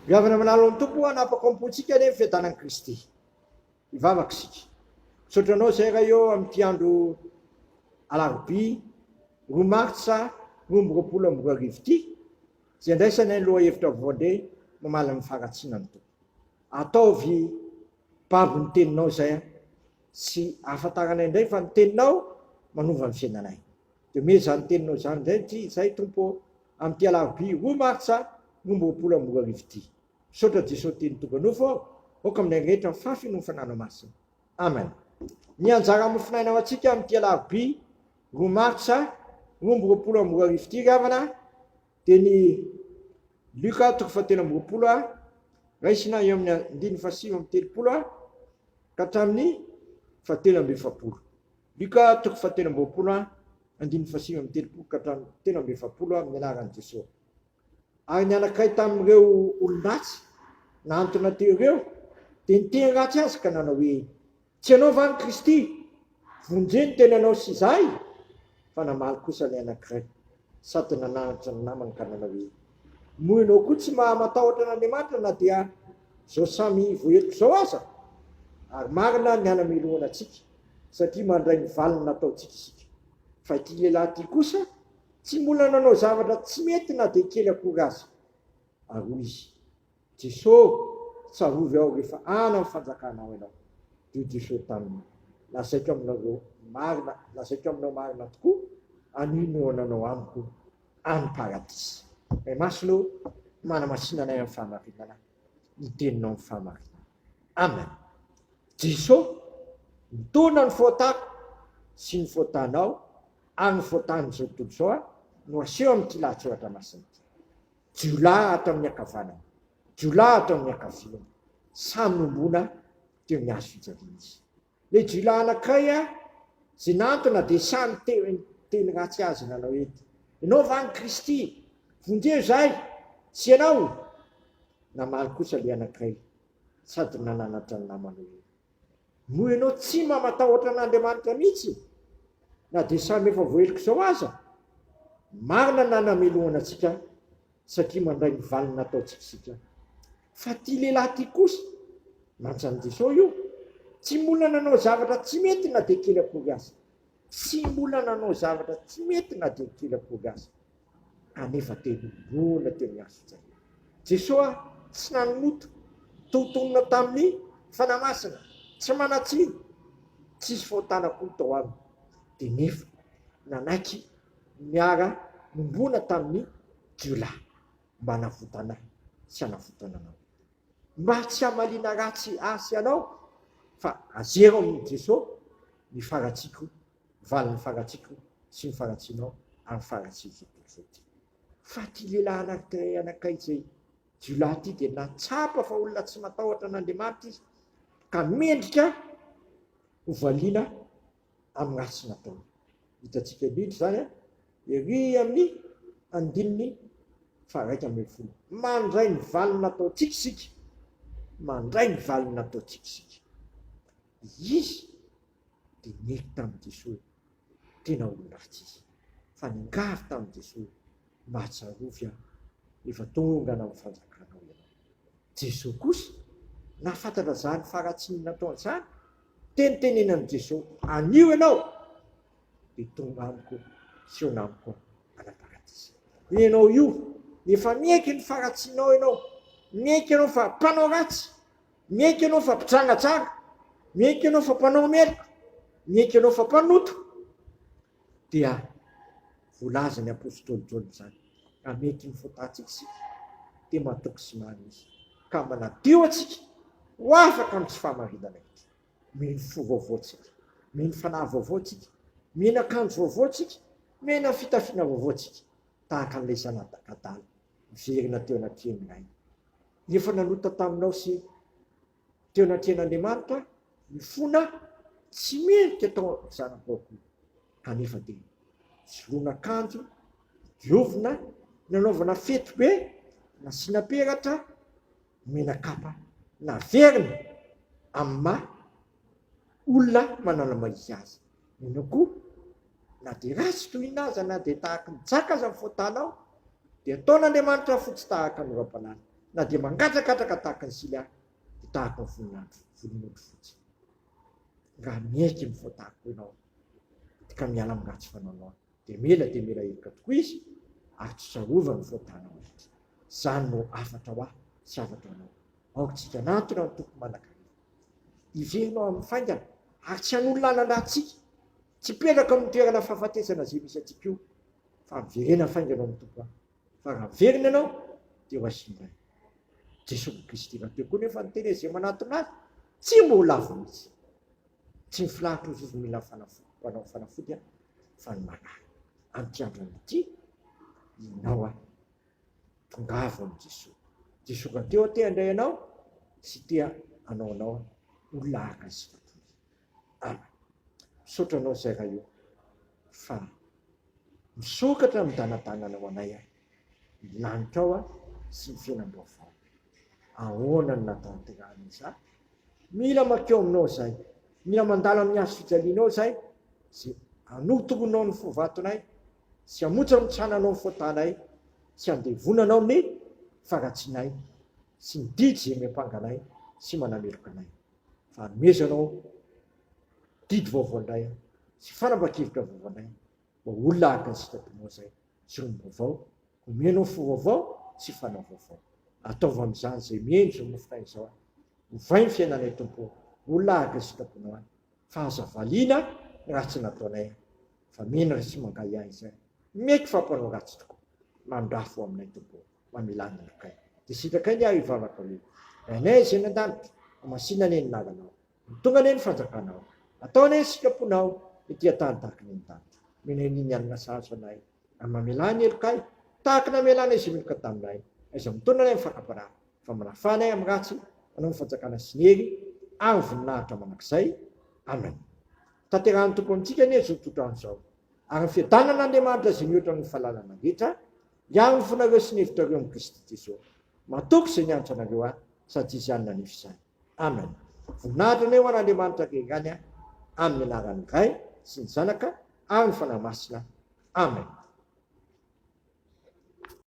Gavana manalo ny tompo anapakompontsika ny fiadanan'i Kristy. Ivavaka sika. Sotranao zay raha eo amin'ity andro alarobia, 2 martsa 2024 ity, zay andraisana ny loha hevitra voandre mamaly ny faharatsiana ny tompo. Ataovy babo ny teninao zay, sy ahafantarana indray fa ny teninao manova ny fiainanay. Dia me zany teninao zany indray zay tompo amin'ity alarobia 2 martsa 2024 ity. Misaotra Jesosy teny tomponofo, oka amin'ny rehetra fafy no fanana masina. Amen. Ny anjara mofinaina antsika amin'ity alarobia 2 martsa 2024 ity gavana dia ny Luka 3:20 raisina eo amin'ny 9:7 ka hatramin'ny 7:7. Luka 3:20 9:7 ka hatramin'ny 7:7 amin'ny anaran'i Jesosy. Ary ny anankiray tamin'ireo olon-dratsy nantona teo ireo dia niteny ratsy azy ka nanao hoe tsy ianao va ny Kristy, vonjeny tena anao sy izay. Fa namaly kosa ny anankiray sady nananatra ny namany ka nanao hoe moa ianao koa tsy matahotra n'Andriamanitra na dia zao samy voentiko zao aza. Ary marina ny anameloana antsika satria mandray ny valiny nataontsika isika. Fa ity lehilahy ity kosa tsy mbola nanao zavatra tsy mety na dia kely akory azy. Ary hoy izy, Jesosy tsarovy aho rehefa any amin'ny fanjakanao ianao. Dio Jesosy taminy lazaiko aminao marina tokoa anino no nanao amiko any paradisy. Masilo manamasinanay amin'ny fahamarinana, ny teninao amin'ny fahamarinana. Amen. Jesosy mitondra ny fotako sy ny fotanao ary ny fotan'ny zao tontolo zao no aseho amin'ity lahatsoratra masina ity. Jiolahy ato amin'ny ankavanana, jiolahy ato amin'ny ankaviana, samy nombona teo amin'ny hazo fijaliana izy. Le jiolahy anankiray zay nantona dia samy teny ratsy azy nanao ety. Ianao va ny Kristy, vonjeo zay, tsy ianao. Namaly kosa le anankiray sady nananatra ny namany hoe moa ianao tsy matahotra n'Andriamanitra mihitsy na dia samy efa voeloko zao aza. Marina nanamelohana antsika satria mandray ny valiny nataontsika isika. Fa ty lehilahy ty kosa mantsany Jesosy io tsy mbola nanao zavatra tsy mety na dia kely akory azy. Tsy mbola nanao zavatra tsy mety na dia kely akory azy. Kanefa tebona teo amin'ny hazo fijaliana. Jesosy tsy nanonoto, totonona tamin'ny fanamasina, tsy manatsiny, tsisy fahotana koa tao aminy. Dia nefa nanaiky miara nombona tamin'ny jiolahy mba hanavotana sy hanavotana anao. Mba tsy hamalina ratsy asy anao fa azero amin'ny Jesosy ny faratsiko, valiny faratsiko sy ny faratsinao amin'ny faratsiko zao ty. Fa ty lehilahy anankiray zay jiolahy ity dia natsapa fa olona tsy matahotra n'Andriamanitra izy ka mendrika hovaliana amin'ny ratsy nataony. Hitantsika indrindra zany ery amin'ny 1:1. Mandray ny valiny nataontsika isika, mandray ny valiny nataontsika isika. Izy dia nety tamin'i Jesosy tena olon-dratsy izy, fa ningavy tamin'i Jesosy mba hatsarovy aho efa tonga na amin'ny fanjakanao ianao. Jesosy kosa nafantatra zany faratsiny nataony zany, tenitenenan'i Jesosy anio ianao dia tonga amiko sy eo namiko ana-paradisy. Ianao io efa mieky ny faratsinao ianao, mieky ianao fa mpanao ratsy, mieky ianao fa mpitrangatsara, mieky ianao fa mpanao meloko, mieky ianao fa mpanoto. Dia voalaza ny apôstôly Jaona zany ka mieky ny fotantsika isika dia mahatoky sy mahany izy ka manadio atsika ho afaka amin'ny tsy fahamarinana ity. Mino fo vaovao tsika, mino fanahy vaovao tsika, mino akanjo vaovao tsika, mino fitafiana vaovao tsika tahaka an'ilay zanakadala miverina teo anatrehany. Efa nanota taminao sy teo anatrehan'Andriamanitra mifona tsy mendrika tao zanako akoho. Kanefa dia soloana akanjo, diovina, nanaovana fety be, nasiana peratra, mena kapa, naverina amin'ny olona manana mahizy azy. Ianao koa na dia ratsy tohina aza na dia tahaka nijaka aza ny fotanao dia ataon'Andriamanitra fotsy tahaka ny oram-panala. na dia mangatrakatraka tahaka ny sila dia tahaka ny voninahitro fotsy. Raha mieky mivoatahako ianao ka miala amin'ny ratsy fanaonao dia mela erika tokoa izy ary tsy sarova ny voatanao rehetra. Zany no afatra ho ahy sy afatra anao. Aokatsika natona ny tompo manakariva. Iverinao amin'ny faingana ary tsy hanolo lalandratsika. Tsy petraka amin'ny toerana fahafatesana zay misy atsika io fa miverena faingana amin'ny tompo ahy. Fa raha miverina ianao dia ho asindray. Jesosy Kristy raha teo koa nefa ny teny izay manatona azy tsy mbo lavo mihitsy. Tsy mifilahatra ozy mila panao fanafody fa ny manahy. Amin'ity andro ity inao aho tongavo amin'ny Jesosy. Jesosy raha teo te handray anao sy tea anao olona araka ny sitrapony. Misaotra anao izay raha io fa misokatra midanadanana ho anay aho. Milanitra ao sy ny fiainam-baovao. Ahoana ny natanterahana izay? Mila makeo aminao izay. Mila mandala amin'ny hazo fijalianao izay. Sy hanotoronao ny fovatonay. Sy hamonjy mitsananao ny fotanay. Sy handevonanao ny faratsinay. Sy ny didy izay miampanganay sy manameloka anay. Fa hanomezanao didy vaovao indray sy fanambakevitra vaovao indray. Mba olona araka ny sitraponao izay. Sy rombo vaovao. Omenao fo vaovao sy fanao vaovao. Ataova amin'izany izay miendry ny mofona izao. Hovay ny fiainanay tompo. Olona araka ny sitraponao any. Fa hazavaliana raha tsy nataonay. Fa mena sy mangay ahy izay. Meky fampanao ratsy tokoa. Mandrafo aminay tompo. Mamilany lokay. Dia sitrakay ny aho hivavaka aloha. Anay izay nan-danitra. Amasinanay ny nalanao. Tonga ny fanjakanao. Ataonay ny sitraponao. Ity tany tahaka ny danitra. Menay ny anina sahazo anay. Mamilany lokay. Tahaka namelana izy milika taminay. Aiza mitondra anay mifakaparana. Fa manafanay amin'ny ratsy. Anao ny fanjakana sinery. Ary voninahitra manakizay. Amen. Tanterahany tompo amintsika ny zototo amin'izao. Ary ny fiadanan'Andriamanitra izay mihoatra ny fahalalana rehetra. Ihany ny fonareo sy ny hevitrareo amin'ny Kristy Jesosy. Matoky izay nianatra anareo ahy sady izy ihany nanefy izany. Amen. Voninahitra ny eo an'Andriamanitra rerany amin'ny anaran'ny Ray sy ny Zanaka ary ny fanahy masina. Amen.